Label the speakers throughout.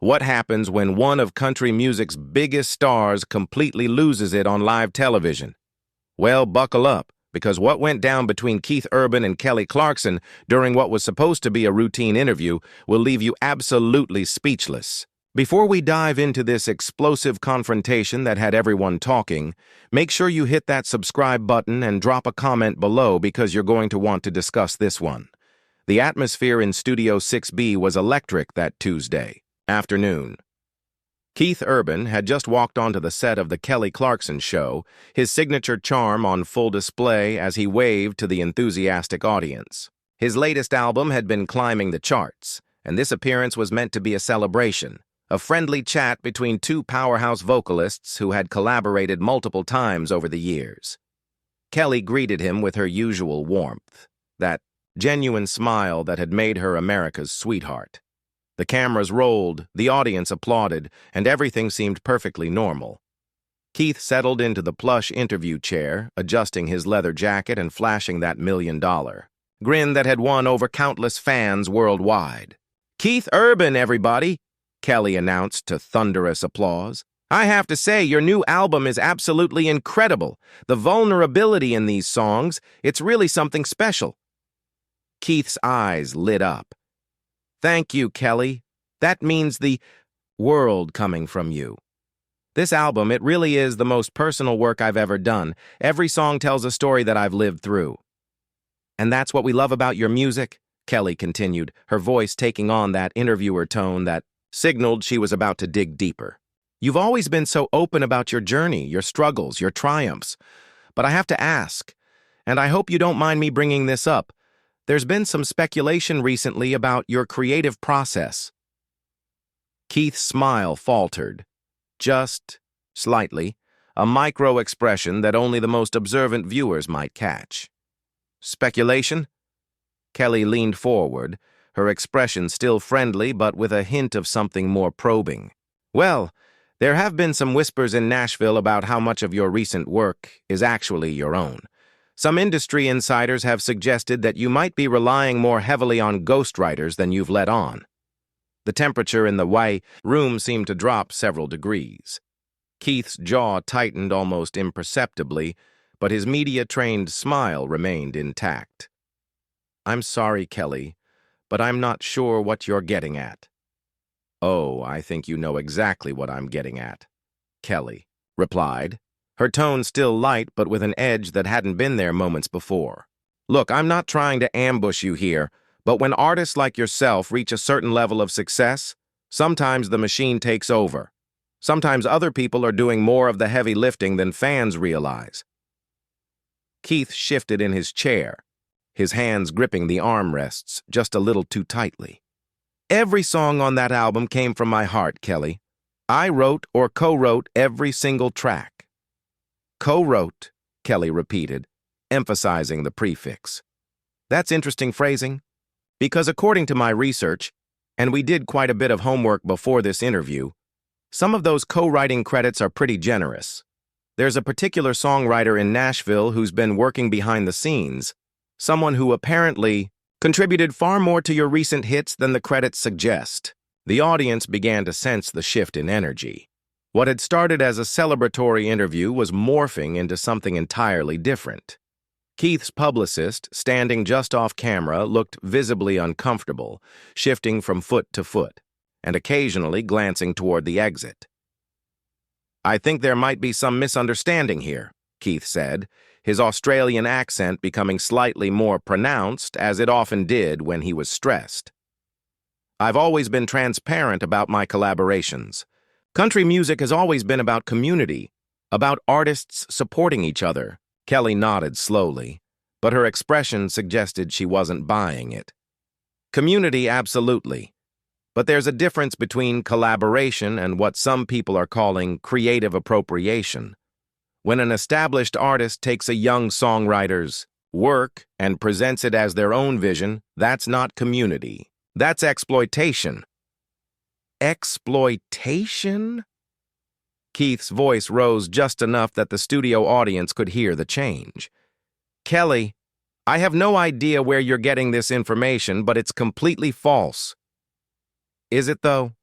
Speaker 1: What happens when one of country music's biggest stars completely loses it on live television? Well, buckle up, because what went down between Keith Urban and Kelly Clarkson during what was supposed to be a routine interview will leave you absolutely speechless. Before we dive into this explosive confrontation that had everyone talking, make sure you hit that subscribe button and drop a comment below because you're going to want to discuss this one. The atmosphere in Studio 6B was electric that Tuesday afternoon. Keith Urban had just walked onto the set of the Kelly Clarkson Show, his signature charm on full display as he waved to the enthusiastic audience. His latest album had been climbing the charts, and this appearance was meant to be a celebration, a friendly chat between two powerhouse vocalists who had collaborated multiple times over the years. Kelly greeted him with her usual warmth, that genuine smile that had made her America's sweetheart. The cameras rolled, the audience applauded, and everything seemed perfectly normal. Keith settled into the plush interview chair, adjusting his leather jacket and flashing that $1 million grin that had won over countless fans worldwide. "Keith Urban, everybody," Kelly announced to thunderous applause. "I have to say, your new album is absolutely incredible. The vulnerability in these songs, it's really something special." Keith's eyes lit up. "Thank you, Kelly. That means the world coming from you. This album, it really is the most personal work I've ever done. Every song tells a story that I've lived through." "And that's what we love about your music," Kelly continued, her voice taking on that interviewer tone that signaled she was about to dig deeper. "You've always been so open about your journey, your struggles, your triumphs. But I have to ask, and I hope you don't mind me bringing this up, there's been some speculation recently about your creative process." Keith's smile faltered, just slightly, a micro-expression that only the most observant viewers might catch. "Speculation?" Kelly leaned forward, her expression still friendly but with a hint of something more probing. "Well, there have been some whispers in Nashville about how much of your recent work is actually your own. Some industry insiders have suggested that you might be relying more heavily on ghostwriters than you've let on." The temperature in the white room seemed to drop several degrees. Keith's jaw tightened almost imperceptibly, but his media-trained smile remained intact. "I'm sorry, Kelly, but I'm not sure what you're getting at." "Oh, I think you know exactly what I'm getting at," Kelly replied, her tone still light but with an edge that hadn't been there moments before. "Look, I'm not trying to ambush you here, but when artists like yourself reach a certain level of success, sometimes the machine takes over. Sometimes other people are doing more of the heavy lifting than fans realize." Keith shifted in his chair, his hands gripping the armrests just a little too tightly. "Every song on that album came from my heart, Kelly. I wrote or co-wrote every single track." "Co-wrote," Kelly repeated, emphasizing the prefix. "That's interesting phrasing, because according to my research, and we did quite a bit of homework before this interview, some of those co-writing credits are pretty generous. There's a particular songwriter in Nashville who's been working behind the scenes, someone who apparently contributed far more to your recent hits than the credits suggest." The audience began to sense the shift in energy. What had started as a celebratory interview was morphing into something entirely different. Keith's publicist, standing just off camera, looked visibly uncomfortable, shifting from foot to foot, and occasionally glancing toward the exit. "I think there might be some misunderstanding here," Keith said, his Australian accent becoming slightly more pronounced, as it often did when he was stressed. "I've always been transparent about my collaborations. Country music has always been about community, about artists supporting each other." Kelly nodded slowly, but her expression suggested she wasn't buying it. "Community, absolutely. But there's a difference between collaboration and what some people are calling creative appropriation. When an established artist takes a young songwriter's work and presents it as their own vision, that's not community. That's exploitation." "Exploitation?" Keith's voice rose just enough that the studio audience could hear the change. "Kelly, I have no idea where you're getting this information, but it's completely false." "Is it, though?"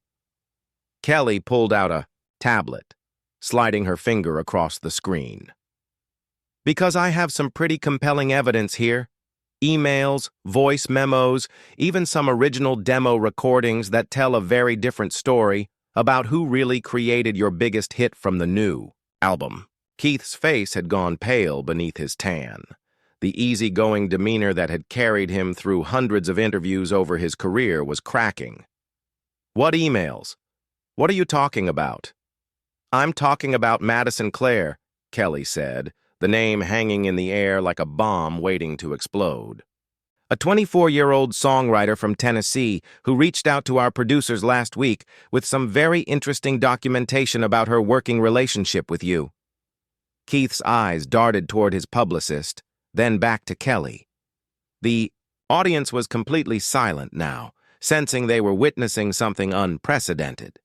Speaker 1: Kelly pulled out a tablet, sliding her finger across the screen. Because I have some pretty compelling evidence here. Emails, voice memos, even some original demo recordings that tell a very different story about who really created your biggest hit from the new album. Keith's face had gone pale beneath his tan. The easygoing demeanor that had carried him through hundreds of interviews over his career was cracking. What emails? What are you talking about? I'm talking about Madison Clare, Kelly said, the name hanging in the air like a bomb waiting to explode. A 24-year-old songwriter from Tennessee who reached out to our producers last week with some very interesting documentation about her working relationship with you. Keith's eyes darted toward his publicist, then back to Kelly. The audience was completely silent now, sensing they were witnessing something unprecedented.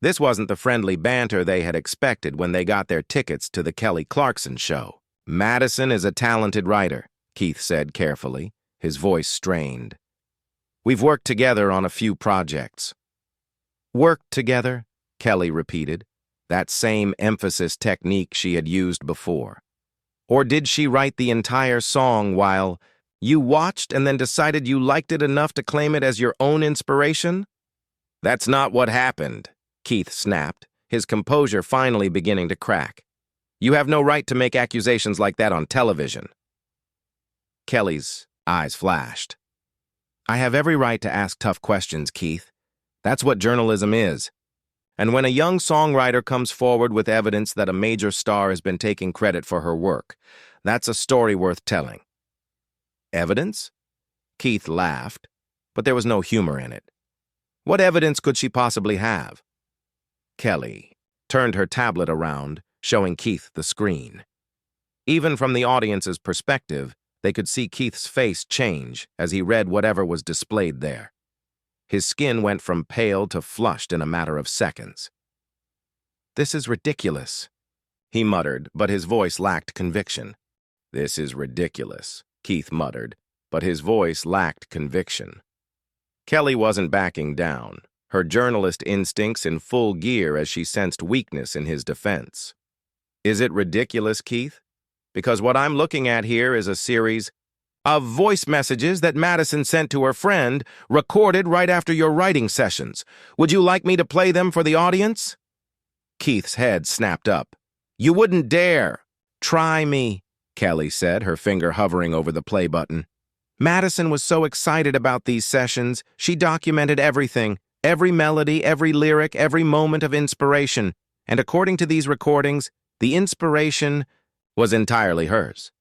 Speaker 1: This wasn't the friendly banter they had expected when they got their tickets to the Kelly Clarkson Show. Madison is a talented writer, Keith said carefully, his voice strained. We've worked together on a few projects. Worked together? Kelly repeated, that same emphasis technique she had used before. Or did she write the entire song while you watched and then decided you liked it enough to claim it as your own inspiration? That's not what happened, Keith snapped, his composure finally beginning to crack. You have no right to make accusations like that on television. Kelly's eyes flashed. I have every right to ask tough questions, Keith. That's what journalism is. And when a young songwriter comes forward with evidence that a major star has been taking credit for her work, that's a story worth telling. Evidence? Keith laughed, but there was no humor in it. What evidence could she possibly have? Kelly turned her tablet around, showing Keith the screen. Even from the audience's perspective, they could see Keith's face change as he read whatever was displayed there. His skin went from pale to flushed in a matter of seconds. This is ridiculous, he muttered, but his voice lacked conviction. This is ridiculous, Keith muttered, but his voice lacked conviction. Kelly wasn't backing down, her journalist instincts in full gear as she sensed weakness in his defense. Is it ridiculous, Keith? Because what I'm looking at here is a series of voice messages that Madison sent to her friend, recorded right after your writing sessions. Would you like me to play them for the audience? Keith's head snapped up. You wouldn't dare. Try me, Kelly said, her finger hovering over the play button. Madison was so excited about these sessions, she documented everything, every melody, every lyric, every moment of inspiration. And according to these recordings, the inspiration was entirely hers.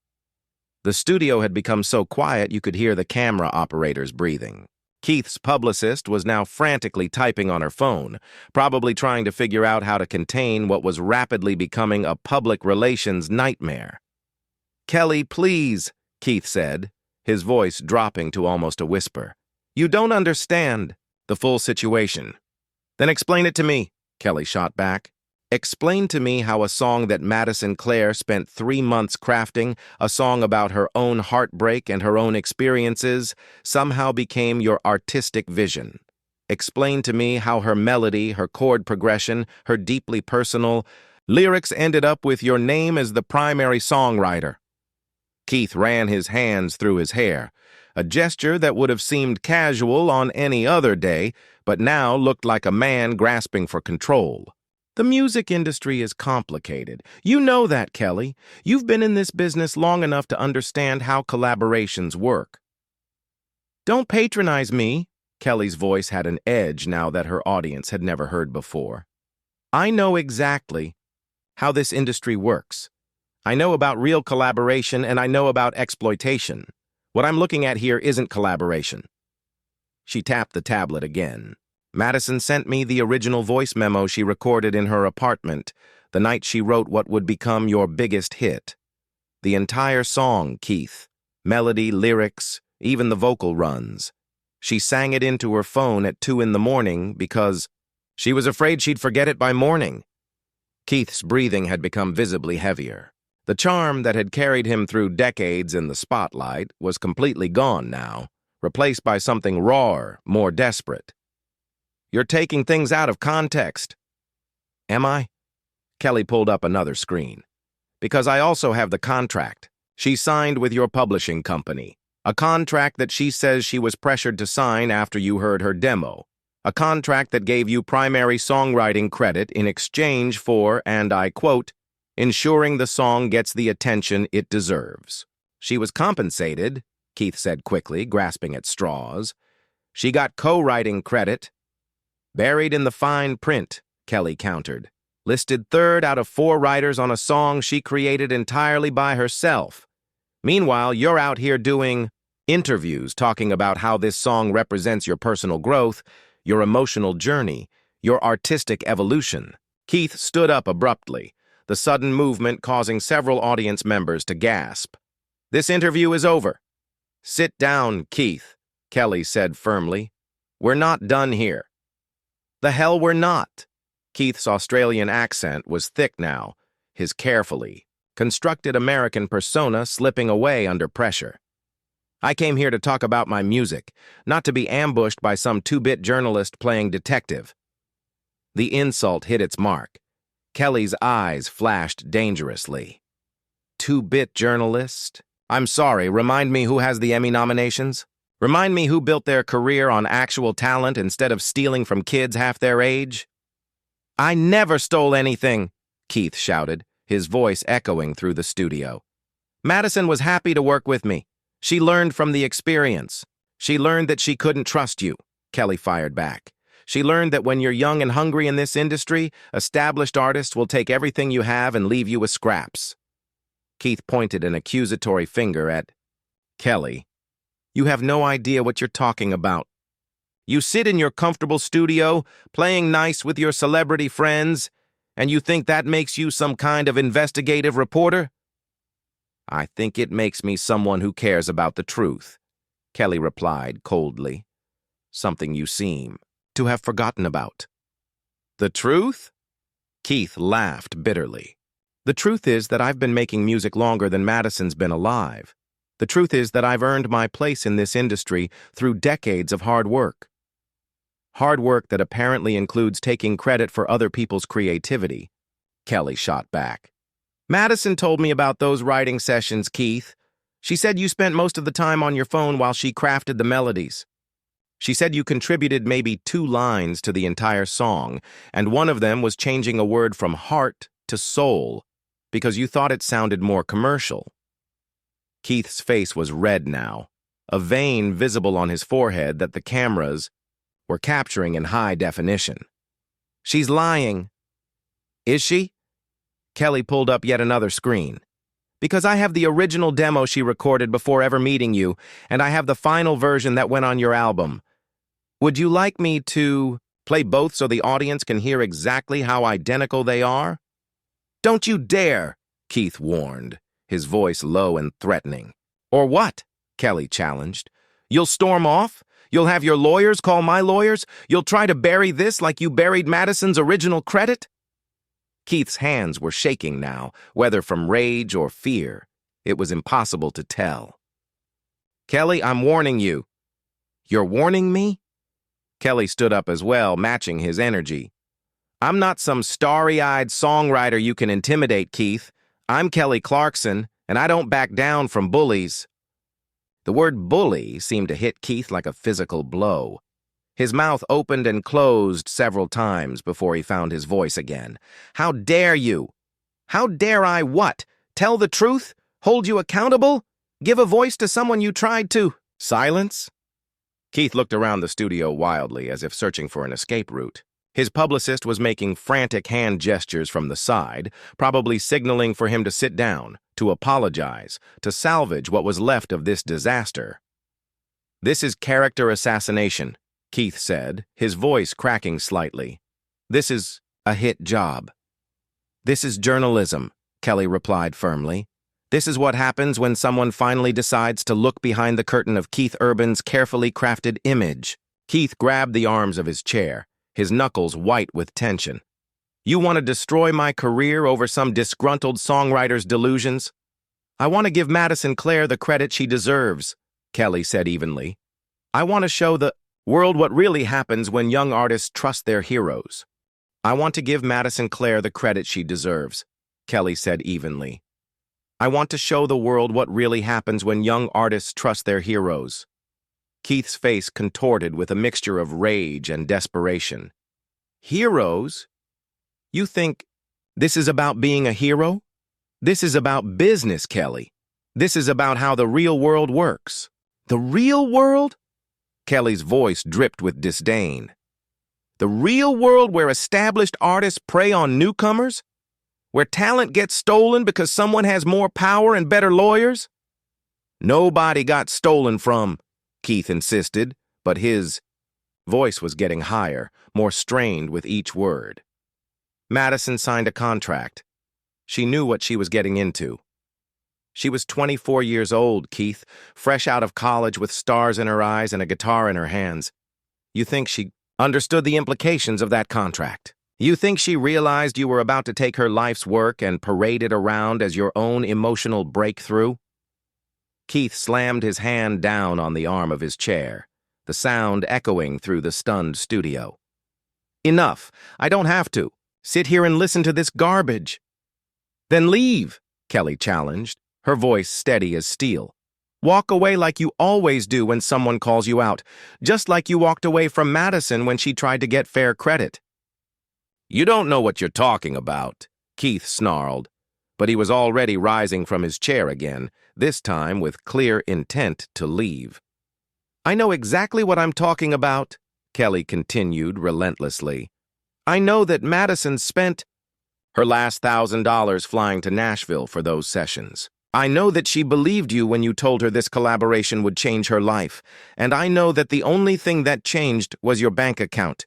Speaker 1: The studio had become so quiet you could hear the camera operators breathing. Keith's publicist was now frantically typing on her phone, probably trying to figure out how to contain what was rapidly becoming a public relations nightmare. Kelly, please, Keith said, his voice dropping to almost a whisper. You don't understand the full situation. Then explain it to me, Kelly shot back. Explain to me how a song that Madison Clare spent 3 months crafting, a song about her own heartbreak and her own experiences, somehow became your artistic vision. Explain to me how her melody, her chord progression, her deeply personal lyrics ended up with your name as the primary songwriter. Keith ran his hands through his hair, a gesture that would have seemed casual on any other day, but now looked like a man grasping for control. The music industry is complicated. You know that, Kelly. You've been in this business long enough to understand how collaborations work. Don't patronize me. Kelly's voice had an edge now that her audience had never heard before. I know exactly how this industry works. I know about real collaboration and I know about exploitation. What I'm looking at here isn't collaboration. She tapped the tablet again. Madison sent me the original voice memo she recorded in her apartment the night she wrote what would become your biggest hit. The entire song, Keith. Melody, lyrics, even the vocal runs. She sang it into her phone at 2 a.m. because she was afraid she'd forget it by morning. Keith's breathing had become visibly heavier. The charm that had carried him through decades in the spotlight was completely gone now, replaced by something rawer, more desperate. You're taking things out of context, Am I? Kelly pulled up another screen. Because I also have the contract. She signed with your publishing company. A contract that she says she was pressured to sign after you heard her demo. A contract that gave you primary songwriting credit in exchange for, and I quote, ensuring the song gets the attention it deserves. She was compensated, Keith said quickly, grasping at straws. She got co-writing credit. Buried in the fine print, Kelly countered. Listed third out of 4 writers on a song she created entirely by herself. Meanwhile, you're out here doing interviews talking about how this song represents your personal growth, your emotional journey, your artistic evolution. Keith stood up abruptly, the sudden movement causing several audience members to gasp. This interview is over. Sit down, Keith, Kelly said firmly. We're not done here. The hell we're not. Keith's Australian accent was thick now, his carefully constructed American persona slipping away under pressure. I came here to talk about my music, not to be ambushed by some 2-bit journalist playing detective. The insult hit its mark. Kelly's eyes flashed dangerously. 2-bit journalist? I'm sorry, remind me who has the Emmy nominations? Remind me who built their career on actual talent instead of stealing from kids half their age? I never stole anything, Keith shouted, his voice echoing through the studio. Madison was happy to work with me. She learned from the experience. She learned that she couldn't trust you, Kelly fired back. She learned that when you're young and hungry in this industry, established artists will take everything you have and leave you with scraps. Keith pointed an accusatory finger at Kelly. You have no idea what you're talking about. You sit in your comfortable studio, playing nice with your celebrity friends, and you think that makes you some kind of investigative reporter? I think it makes me someone who cares about the truth, Kelly replied coldly. Something you seem to have forgotten about. The truth? Keith laughed bitterly. The truth is that I've been making music longer than Madison's been alive. The truth is that I've earned my place in this industry through decades of hard work. Hard work that apparently includes taking credit for other people's creativity, Kelly shot back. Madison told me about those writing sessions, Keith. She said you spent most of the time on your phone while she crafted the melodies. She said you contributed maybe 2 lines to the entire song, and one of them was changing a word from heart to soul because you thought it sounded more commercial. Keith's face was red now, a vein visible on his forehead that the cameras were capturing in high definition. She's lying. Is she? Kelly pulled up yet another screen. Because I have the original demo she recorded before ever meeting you, and I have the final version that went on your album. Would you like me to play both so the audience can hear exactly how identical they are? Don't you dare, Keith warned, his voice low and threatening. Or what? Kelly challenged. You'll storm off? You'll have your lawyers call my lawyers? You'll try to bury this like you buried Madison's original credit? Keith's hands were shaking now, whether from rage or fear. It was impossible to tell. Kelly, I'm warning you. You're warning me? Kelly stood up as well, matching his energy. I'm not some starry-eyed songwriter you can intimidate, Keith. I'm Kelly Clarkson, and I don't back down from bullies. The word bully seemed to hit Keith like a physical blow. His mouth opened and closed several times before he found his voice again. How dare you? How dare I what? Tell the truth? Hold you accountable? Give a voice to someone you tried to? Silence? Keith looked around the studio wildly, as if searching for an escape route. His publicist was making frantic hand gestures from the side, probably signaling for him to sit down, to apologize, to salvage what was left of this disaster. This is character assassination, Keith said, his voice cracking slightly. This is a hit job. This is journalism, Kelly replied firmly. This is what happens when someone finally decides to look behind the curtain of Keith Urban's carefully crafted image. Keith grabbed the arms of his chair, his knuckles white with tension. You want to destroy my career over some disgruntled songwriter's delusions? I want to give Madison Clare the credit she deserves, Kelly said evenly. I want to show the world what really happens when young artists trust their heroes. I want to give Madison Clare the credit she deserves, Kelly said evenly. I want to show the world what really happens when young artists trust their heroes. Keith's face contorted with a mixture of rage and desperation. Heroes? You think this is about being a hero? This is about business, Kelly. This is about how the real world works. The real world? Kelly's voice dripped with disdain. The real world where established artists prey on newcomers? Where talent gets stolen because someone has more power and better lawyers? Nobody got stolen from, Keith insisted, but his voice was getting higher, more strained with each word. Madison signed a contract. She knew what she was getting into. She was 24 years old, Keith, fresh out of college with stars in her eyes and a guitar in her hands. You think she understood the implications of that contract? You think she realized you were about to take her life's work and parade it around as your own emotional breakthrough? Keith slammed his hand down on the arm of his chair, the sound echoing through the stunned studio. Enough. I don't have to. Sit here and listen to this garbage. Then leave, Kelly challenged, her voice steady as steel. Walk away like you always do when someone calls you out, just like you walked away from Madison when she tried to get fair credit. You don't know what you're talking about, Keith snarled, but he was already rising from his chair again, this time with clear intent to leave. I know exactly what I'm talking about, Kelly continued relentlessly. I know that Madison spent her last $1,000 flying to Nashville for those sessions. I know that she believed you when you told her this collaboration would change her life, and I know that the only thing that changed was your bank account.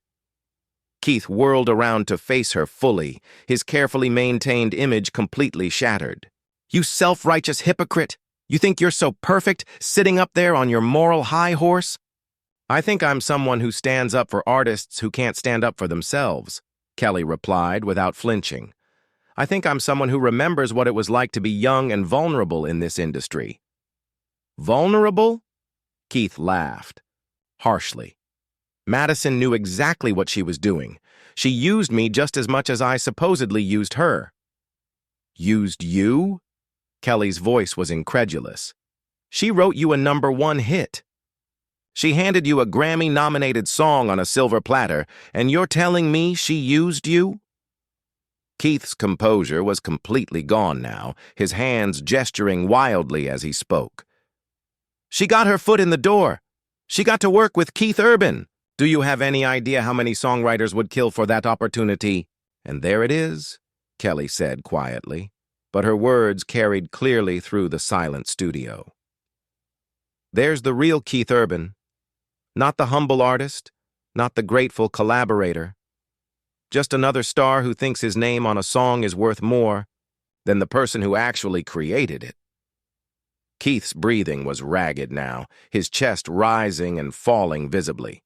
Speaker 1: Keith whirled around to face her fully, his carefully maintained image completely shattered. You self-righteous hypocrite! You think you're so perfect, sitting up there on your moral high horse? I think I'm someone who stands up for artists who can't stand up for themselves, Kelly replied without flinching. I think I'm someone who remembers what it was like to be young and vulnerable in this industry. Vulnerable? Keith laughed, harshly. Madison knew exactly what she was doing. She used me just as much as I supposedly used her. Used you? Kelly's voice was incredulous. She wrote you a #1 hit. She handed you a Grammy-nominated song on a silver platter, and you're telling me she used you? Keith's composure was completely gone now, his hands gesturing wildly as he spoke. She got her foot in the door. She got to work with Keith Urban. Do you have any idea how many songwriters would kill for that opportunity? And there it is, Kelly said quietly, but her words carried clearly through the silent studio. There's the real Keith Urban. Not the humble artist, not the grateful collaborator. Just another star who thinks his name on a song is worth more than the person who actually created it. Keith's breathing was ragged now, his chest rising and falling visibly.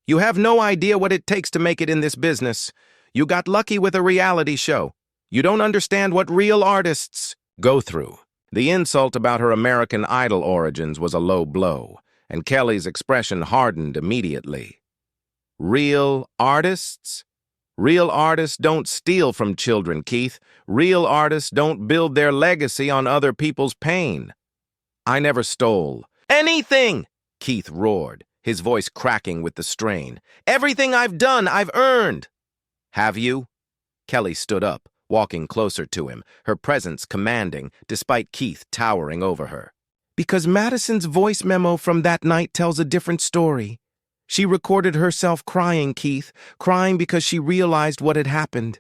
Speaker 1: You have no idea what it takes to make it in this business. You got lucky with a reality show. You don't understand what real artists go through. The insult about her American Idol origins was a low blow, and Kelly's expression hardened immediately. Real artists? Real artists don't steal from children, Keith. Real artists don't build their legacy on other people's pain. I never stole anything, Keith roared, his voice cracking with the strain. Everything I've done, I've earned. Have you? Kelly stood up, walking closer to him, her presence commanding, despite Keith towering over her. Because Madison's voice memo from that night tells a different story. She recorded herself crying, Keith, crying because she realized what had happened.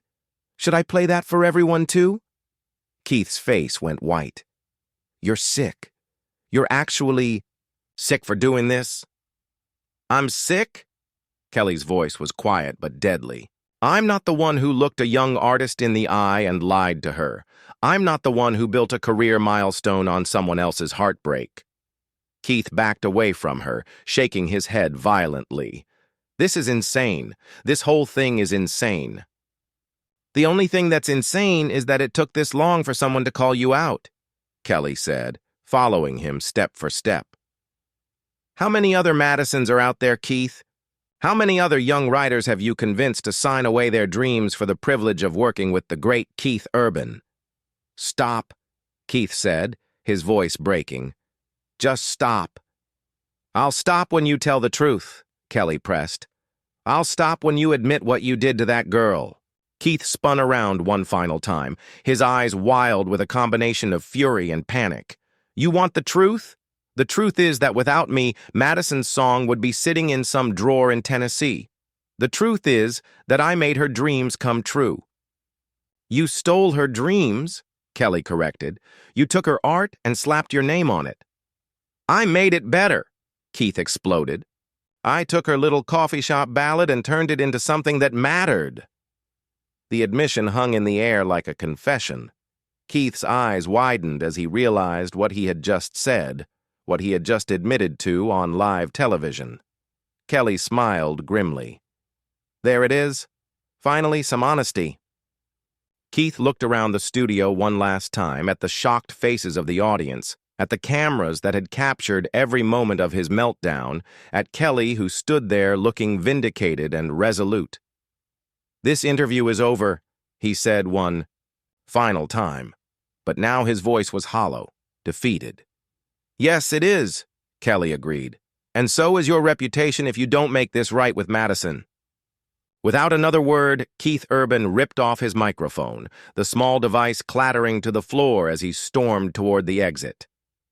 Speaker 1: Should I play that for everyone too? Keith's face went white. You're sick. You're actually sick for doing this? I'm sick? Kelly's voice was quiet but deadly. I'm not the one who looked a young artist in the eye and lied to her. I'm not the one who built a career milestone on someone else's heartbreak. Keith backed away from her, shaking his head violently. This is insane. This whole thing is insane. The only thing that's insane is that it took this long for someone to call you out, Kelly said, following him step for step. How many other Madisons are out there, Keith? How many other young writers have you convinced to sign away their dreams for the privilege of working with the great Keith Urban? Stop, Keith said, his voice breaking. Just stop. I'll stop when you tell the truth, Kelly pressed. I'll stop when you admit what you did to that girl. Keith spun around one final time, his eyes wild with a combination of fury and panic. You want the truth? The truth is that without me, Madison's song would be sitting in some drawer in Tennessee. The truth is that I made her dreams come true. You stole her dreams, Kelly corrected. You took her art and slapped your name on it. I made it better, Keith exploded. I took her little coffee shop ballad and turned it into something that mattered. The admission hung in the air like a confession. Keith's eyes widened as he realized what he had just said, what he had just admitted to on live television. Kelly smiled grimly. There it is. Finally, some honesty. Keith looked around the studio one last time at the shocked faces of the audience, at the cameras that had captured every moment of his meltdown, at Kelly who stood there looking vindicated and resolute. This interview is over, he said one final time, but now his voice was hollow, defeated. Yes, it is, Kelly agreed, and so is your reputation if you don't make this right with Madison. Without another word, Keith Urban ripped off his microphone, the small device clattering to the floor as he stormed toward the exit.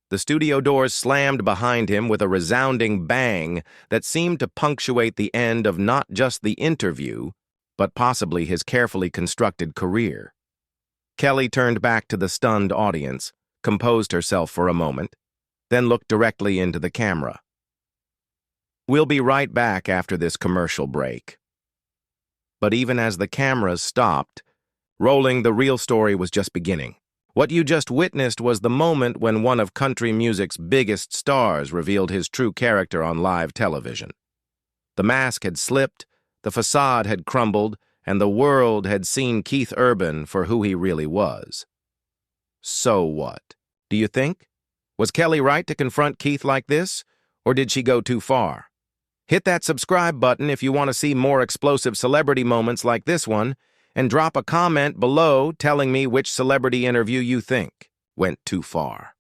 Speaker 1: The studio doors slammed behind him with a resounding bang that seemed to punctuate the end of not just the interview, but possibly his carefully constructed career. Kelly turned back to the stunned audience, composed herself for a moment, then looked directly into the camera. We'll be right back after this commercial break. But even as the cameras stopped, rolling, the real story was just beginning. What you just witnessed was the moment when one of country music's biggest stars revealed his true character on live television. The mask had slipped, the facade had crumbled, and the world had seen Keith Urban for who he really was. So what? Do you think? Was Kelly right to confront Keith like this, or did she go too far? Hit that subscribe button if you want to see more explosive celebrity moments like this one, and drop a comment below telling me which celebrity interview you think went too far.